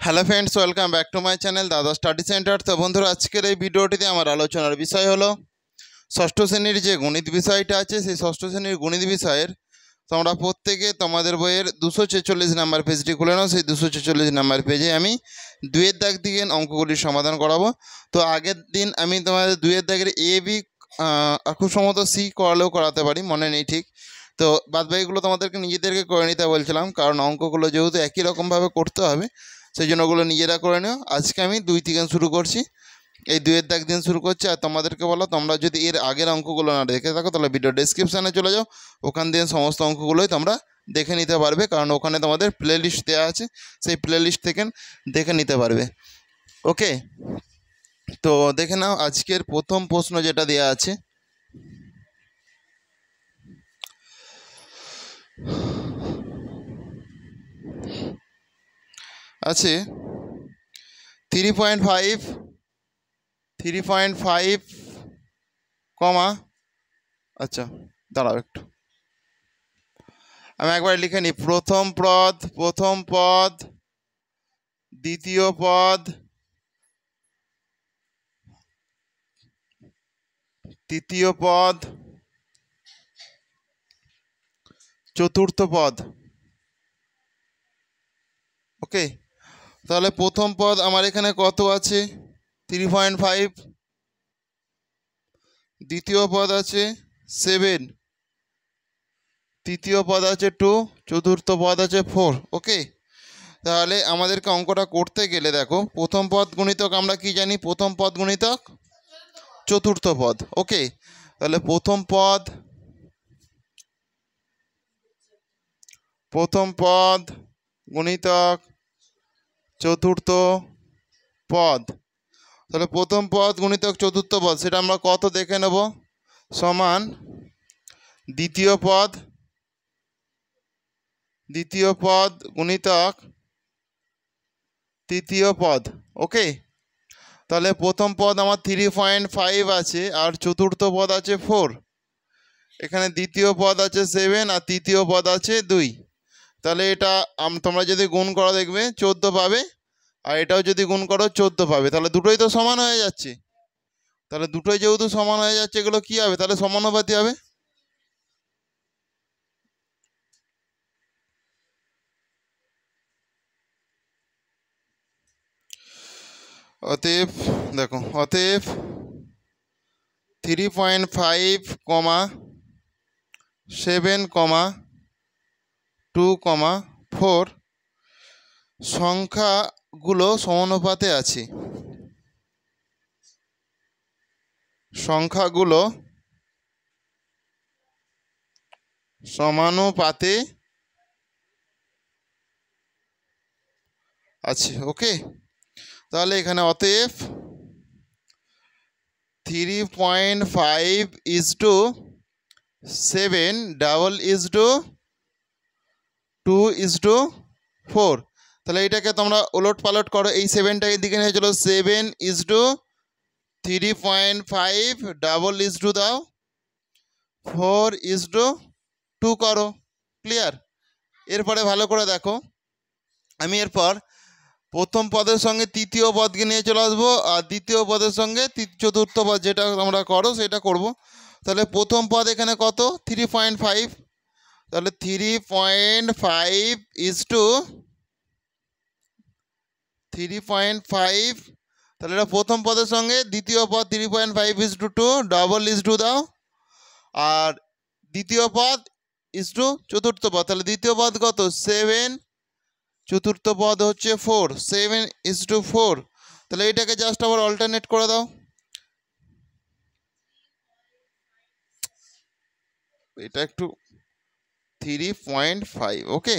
Hello friends, welcome back to my channel দাদা study centre. তো বন্ধুরা, আজকের এই ভিডিওটিতে আমার আলোচনার বিষয় হলো ষষ্ঠ শ্রেণীর যে গণিত বিষয়টা আছে, সেই ষষ্ঠ শ্রেণীর গণিত বিষয়ের তোমরা প্রত্যেকে তোমাদের বইয়ের 246 নাম্বার পেজটি খুলে নাও। সেই 246 নাম্বার পেজে আমি দুইয়ের দাগ দিয়ে অঙ্কগুলির সমাধান করাবো। তো আগের দিন আমি তোমাদের দুইয়ের দাগের এ বি খুব সম্ভবত সি করালেও করাতে পারি, মনে নেই ঠিক। তো বাদবাকিগুলো তোমাদেরকে নিজেদেরকে করে নিতে বলছিলাম, কারণ অঙ্কগুলো যেহেতু একই রকমভাবে করতে হবে, সেই জন্য ওগুলো নিজেরা করে নিও। আজকে আমি 2 থেকে শুরু করছি, এই দুইয়ের দাগ দিন শুরু করছি। আর তোমাদেরকে বলো, তোমরা যদি এর আগের অঙ্কগুলো না দেখে থাকো তাহলে ভিডিও ডেসক্রিপশানে চলে যাও, ওখান দিয়ে সমস্ত অঙ্কগুলোই তোমরা দেখে নিতে পারবে, কারণ ওখানে তোমাদের প্লে লিস্ট দেওয়া আছে, সেই প্লে লিস্ট থেকে দেখে নিতে পারবে। ওকে, তো দেখে নাও আজকের প্রথম প্রশ্ন যেটা দেওয়া আছে। আছে 3.5 কমা, আচ্ছা দাঁড়াও একটু, আমি একবার লিখে নিই। প্রথম পদ, দ্বিতীয় পদ, তৃতীয় পদ, চতুর্থ পদ। ওকে, তাহলে প্রথম পদ আমার এখানে কত আছে? 3.5। দ্বিতীয় পদ আছে 7, তৃতীয় পদ আছে 2, চতুর্থ পদ আছে 4। ওকে, তাহলে আমাদেরকে অঙ্কটা করতে গেলে দেখো, প্রথম পদ গুণিতক আমরা কি জানি? প্রথম পদ গুণিতক চতুর্থ পদ। ওকে, তাহলে প্রথম পদ গুণিতক চতুর্থ পদ। তাহলে প্রথম পদ গুণিতক চতুর্থ পদ, সেটা আমরা কত দেখে নেব? সমান দ্বিতীয় পদ গুণিতক তৃতীয় পদ। ওকে, তাহলে প্রথম পদ আমার 3.5 আছে, আর চতুর্থ পদ আছে 4। এখানে দ্বিতীয় পদ আছে 7, আর তৃতীয় পদ আছে 2। তাহলে এটা তোমরা যদি গুণ করো দেখবে 14 পাবে, আর এটাও যদি গুণ করো 14 পাবে। তাহলে দুটোই তো সমান হয়ে যাচ্ছে। তাহলে দুটোই যেহেতু সমান হয়ে যাচ্ছে, এগুলো কি হবে? তাহলে সমানুপাতি হবে। অতএব দেখো, 3.5 কমা 7 কমা 2 কমা 4 সংখ্যাগুলো সমানুপাতে আছে। সংখ্যাগুলো সমানুপাতে আছে। ওকে, তাহলে এখানে অতএব 3.5:7 2:4। তাহলে এটাকে তোমরা ওলট পালট করো, এই 7টাকে দিকে নিয়ে চলো। 7:3.5 দাও, 4:2 করো। ক্লিয়ার? এরপরে ভালো করে দেখো, আমি এরপর প্রথম পদের সঙ্গে তৃতীয় পদকে নিয়ে চলে আসবো, আর দ্বিতীয় পদের সঙ্গে চতুর্থ পদ, যেটা তোমরা করো সেটা করব। তাহলে প্রথম পদ এখানে কত? 3.5। তাহলে 3.5 তাহলে এটা প্রথম পদের সঙ্গে দ্বিতীয় পদ 3.5:2 2 দাও, আর দ্বিতীয় পদ চতুর্থ পদ। তাহলে দ্বিতীয় পদ কত? 7, চতুর্থ পদ হচ্ছে 4, 7:4। তাহলে এটাকে জাস্ট আবার অল্টারনেট করে দাও। এটা একটু 3.5। ওকে,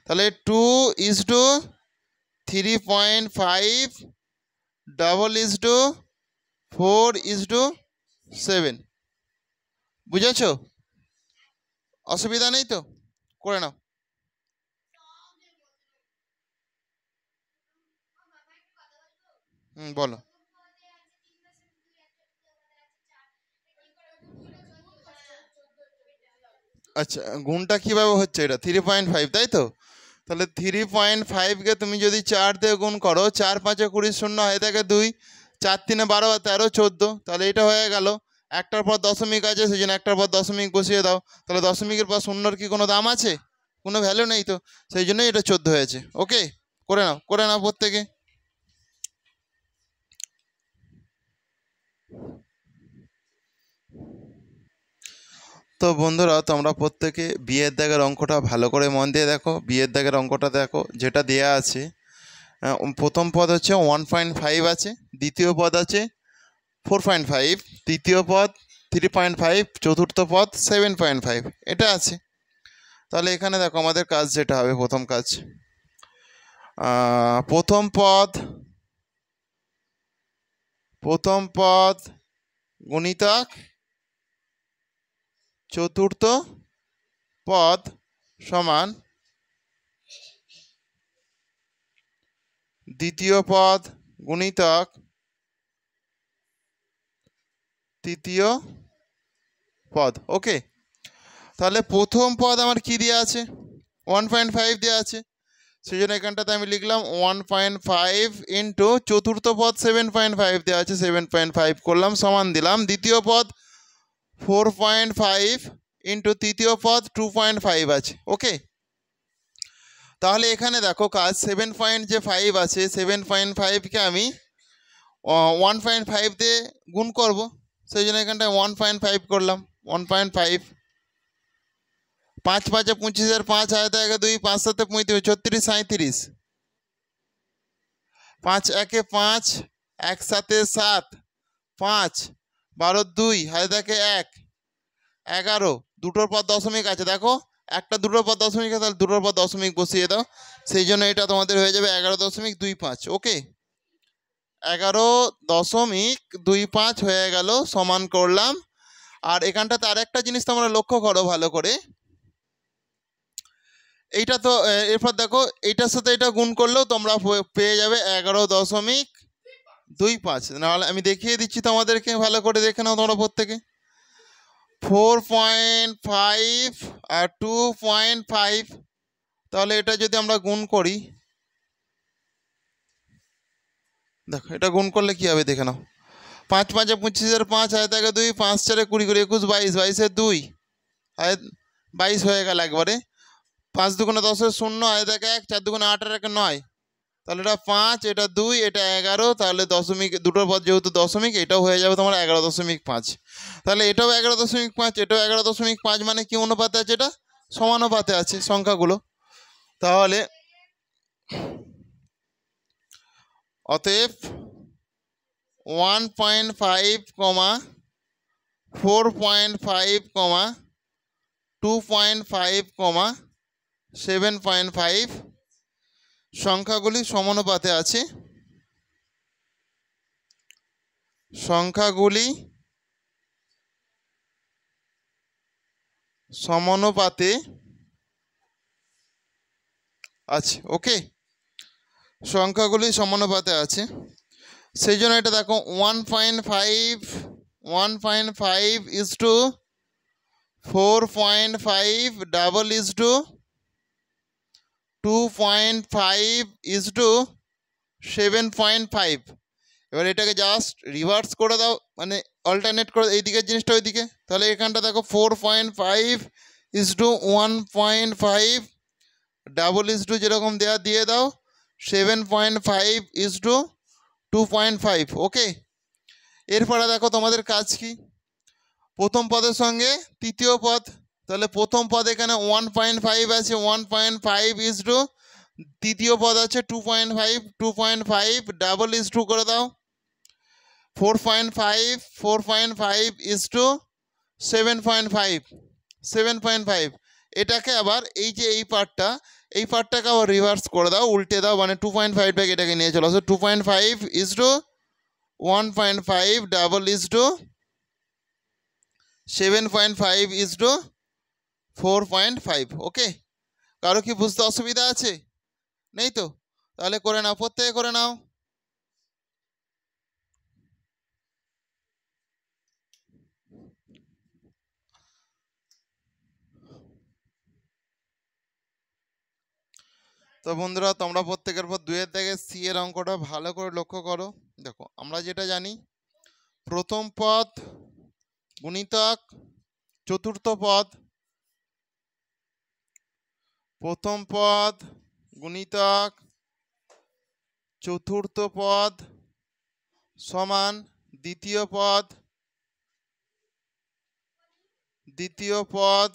তাহলে 2:3.5 4:7। বুঝেছো? অসুবিধা নেই তো? করে নাও। বলো। আচ্ছা, গুণটা কীভাবে হচ্ছে? এটা 3.5, তাই তো? তাহলে 3.5কে তুমি যদি 4 দিয়ে গুণ করো, 4 5 20, শূন্য হয়ে থাকে 2, 4 3 12 13 14, তাহলে এটা হয়ে গেল। একটার পর দশমিক আছে, সেই জন্য একটার পর দশমিক বসিয়ে দাও। তাহলে দশমিকের পর শূন্যর কি কোনো দাম আছে? কোনো ভ্যালু নেই, তো সেই জন্যই এটা 14 হয়েছে। ওকে, করে নাও প্রত্যেকে। তো বন্ধুরা, তোমরা প্রত্যেকে বিয়ের দাগের অঙ্কটা ভালো করে মন দিয়ে দেখো। বিয়ের দাগের অঙ্কটা দেখো, যেটা দেয়া আছে, প্রথম পদ হচ্ছে 1.5 আছে, দ্বিতীয় পদ আছে 4.5, তৃতীয় পদ 3.5, চতুর্থ পদ 7.5, এটা আছে। তাহলে এখানে দেখো আমাদের কাজ যেটা হবে, প্রথম কাজ, প্রথম পদ গুণিতক চতুর্থ পদ সমান দ্বিতীয় পদ গুণিতক তৃতীয় পদ। ওকে, তাহলে প্রথম পদ আমার কি দেওয়া আছে? 1.5 দেওয়া আছে, সেই জন্য এখানটাতে আমি লিখলাম 1.5 ইন্টু চতুর্থ পদ 7.5 দেওয়া আছে, 7.5 করলাম, সমান দিলাম দ্বিতীয় পদ 4.5 ইন্টু তৃতীয় পদ 2.5 আছে। ওকে, তাহলে এখানে দেখো কাজ 7.5 আছে, 7.5কে আমি 1.5 দিয়ে গুণ করব, সেই জন্য এখানটায় 1.5 করলাম। 1.5, 5 5 25, 5 আয়তা 1 2, 5 7 35, 36 37, 5 1 5, 1 7 7, 5 12 2, আয়তা 1 11, দুটোর পর দশমিক আছে, দেখো একটা দুটোর পর দশমিক আছে, তাহলে দুটোর পর দশমিক বসিয়ে দাও, সেই জন্য এটা তোমাদের হয়ে যাবে 11.25। ওকে, 11.25 হয়ে গেল, সমান করলাম। আর এখানটাতে আর একটা জিনিস তোমরা লক্ষ্য করো ভালো করে, এইটা তো এরপর দেখো এইটার সাথে এটা গুণ করলেও তোমরা পেয়ে যাবে 11.25। নাহলে আমি দেখিয়ে দিচ্ছি তোমাদেরকে, ভালো করে দেখে নাও তোমরা প্রত্যেকে। 4.5 আর 2.5, তাহলে এটা যদি আমরা গুণ করি, দেখো এটা গুণ করলে কি হবে দেখে নাও। 5 5 25, 5 আয়তা 2, 5 4 20 20, 21 22, 22 2, 22 হয়ে গেল একবারে। 5 2 10, 0 আয়তা 1, 4 2 8 আর 1 9, তাহলে এটা 5, এটা 2, এটা 11, তাহলে দশমিক দুটোর পর যেহেতু দশমিক, এটাও হয়ে যাবে তোমার 11.5। তাহলে এটাও 11.5, এটাও 11.5, মানে কি অনুপাতে আছে? এটা সমানুপাতে আছে সংখ্যাগুলো। তাহলে অতএব 1.5, 4.5, 2.5, 7.5 সংখ্যাগুলি সমানুপাতে আছে। সংখ্যাগুলি সমানুপাতে আছে। ওকে, সংখ্যাগুলি সমানুপাতে আছে, সেই জন্য এটা দেখো 1.5 is to 4.5 double is to 2.5 is to 7.5। এবার এটাকে জাস্ট রিভার্স করে দাও, মানে অল্টারনেট করে এই দিকের জিনিসটা ওই দিকে। তাহলে এখানটা দেখো 4.5 is to 1.5 double is to যেরকম দেওয়া দিয়ে দাও, 7.5 is to 2.5। ওকে, এরপরে দেখো তোমাদের কাজ কি, প্রথম পদের সঙ্গে তৃতীয় পদ, তাহলে প্রথম পদ এখানে 1.5 আছে, 1.5 is to তৃতীয় পদ আছে 2.5, 2.5 ডাবল is to করে দাও 4.5 is to 7.5, 7.5। এটাকে আবার এই যে এই পার্টটাকে আবার রিভার্স করে দাও, উল্টে দাও, মানে 2.5টাকে এটাকে নিয়ে চলে আসো। 2.5 is to 1.5 double is to 7.5 is to 4.5। ওকে, কারো কি বুঝতে অসুবিধা আছে? নেই তো? তাহলে করে নাও, প্রত্যেকে করে নাও। তো বন্ধুরা তোমরা প্রত্যেকের পর 2 এর দাগে সি এর অঙ্কটা ভালো করে লক্ষ্য করো। দেখো আমরা যেটা জানি প্রথম পদ গুণিতক চতুর্থ পদ, প্রথম পদ গুণিতক চতুর্থ পদ সমান দ্বিতীয় পদ, দ্বিতীয় পদ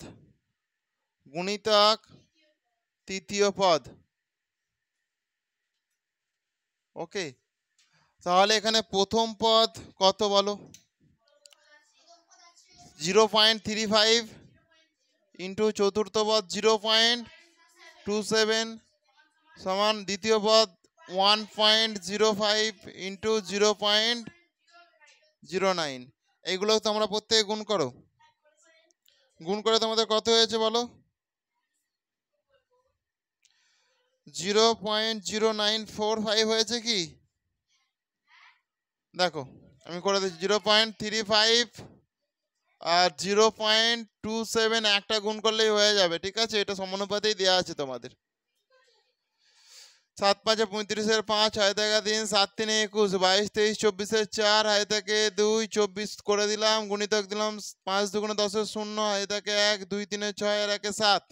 গুণিতক তৃতীয় পদ। ওকে, তাহলে এখানে প্রথম পদ কত বলো? 0.35 ইন্টু চতুর্থ পদ 0.27 সমান দ্বিতীয় পদ 1.05 ইন্টু 0.09। এইগুলো তোমরা প্রত্যেকে গুণ করো। গুণ করে তোমাদের কত হয়েছে বলো? 0.0945 হয়েছে কি? দেখো আমি করে দিচ্ছি 0.35 আর 0.27 একটা গুণ করলেই হয়ে যাবে। ঠিক আছে, এটা সমানুপাতেই দেওয়া আছে তোমাদের। 7 5 35 5 6 টাকা 3 7 3 21 22 23 24 4 হাই থাকে 2 24 করে দিলাম, গুণিতক দিলাম 5 2 10 0 হাই থাকে 1 2 3 6 আর 1 7।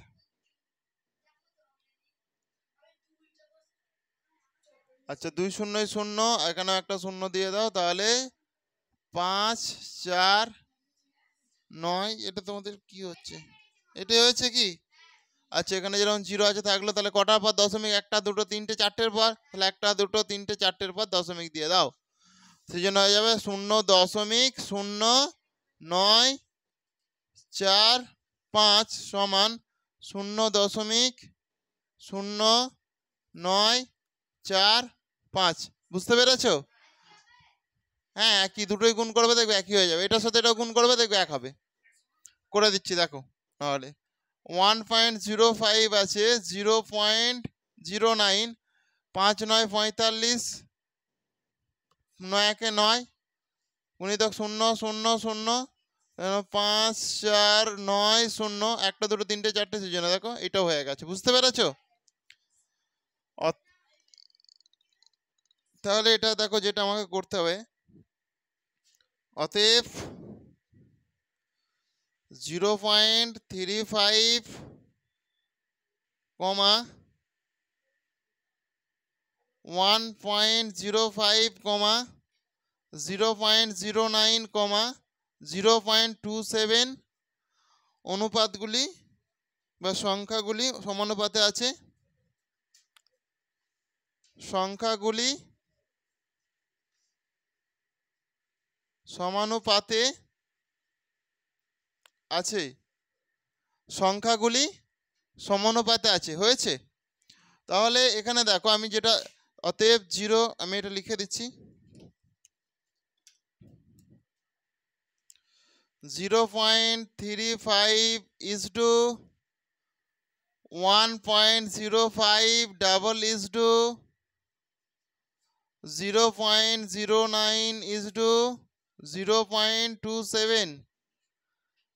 আচ্ছা 2 0 0 এখানে একটা শূন্য দিয়ে দাও, তাহলে 5 4 9। এটা তোমাদের কি হচ্ছে? এটাই হয়েছে কি? আচ্ছা এখানে যেরকম 0 আছে থাকলো, তাহলে কটার পর দশমিক? 1 2 3 4 পর, তাহলে 1 2 3 4 পর দশমিক দিয়ে দাও। সেই জন্য হয়ে যাবে 0.0945 সমান 0.0945। বুঝতে পেরেছো? হ্যাঁ, একই, দুটোই গুণ করবে দেখবে একই হয়ে যাবে। এটার সাথে এটাও গুণ করবে দেখবে এক হবে। করে দিচ্ছি দেখো, তাহলে 1.05 আছে 0.09, 5 9 45 9 1 9 গুণিতক 0 0 0 5 4 9 0 1 2 3 4 সেই জন্য দেখো এটাও হয়ে গেছে। বুঝতে পেরেছো? তাহলে এটা দেখো যেটা আমাকে করতে হবে, অতএব 0.35 কমা 1.05 কমা 0.09 কমা 0.27 অনুপাতগুলি বা সংখ্যাগুলি সমানুপাতে আছে। সংখ্যাগুলি সমানুপাতে আছে, সংখ্যাগুলি সমানুপাতে আছে। হয়েছে? তাহলে এখানে দেখো আমি যেটা, অতএব 0, আমি এটা লিখে দিচ্ছি 0.35 is to 1.05 double is to 0.09 is to 0.27।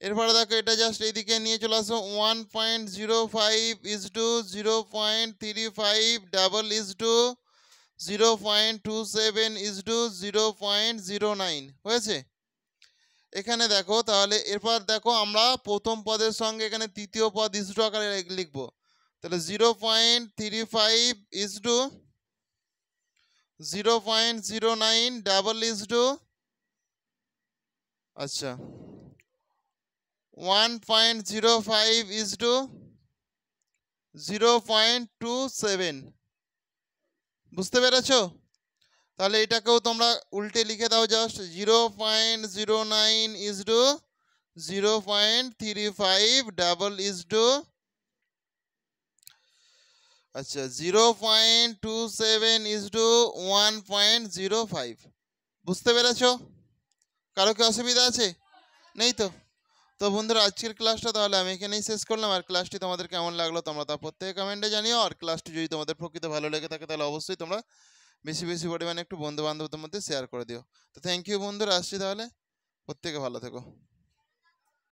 এরপরে দেখো এটা জাস্ট এইদিকে নিয়ে চলে আসো, 1.05 is to 0.35 double is to 0.27 is to 0.09 হয়েছে। এখানে দেখো তাহলে এরপর দেখো আমরা প্রথম পদের সঙ্গে এখানে তৃতীয় পদ is to আকারে লিখবো। তাহলে 0.35 is to 0.09 double is to, আচ্ছা 1.05 is to 0.27। বুঝতে পেরেছো? তাহলে এটাকেও তোমরা উল্টে লিখে দাও, just 0.09 is to 0.35 double is to, আচ্ছা 0.27 is to 1.05। বুঝতে পেরেছো? কারো কি অসুবিধা আছে? নেই তো? তো বন্ধুরা আজকের ক্লাসটা তাহলে আমি এখানেই শেষ করলাম। আর ক্লাসটি তোমাদের কেমন লাগলো তোমরা তা প্রত্যেকে কমেন্টে জানিও। আর ক্লাসটি যদি তোমাদের প্রকৃত ভালো লেগে থাকে তাহলে অবশ্যই তোমরা বেশি বেশি পরিমাণে একটু বন্ধু বান্ধবদের মধ্যে শেয়ার করে দিও। তো থ্যাংক ইউ বন্ধুরা, আসছি তাহলে, প্রত্যেকে ভালো থেকো।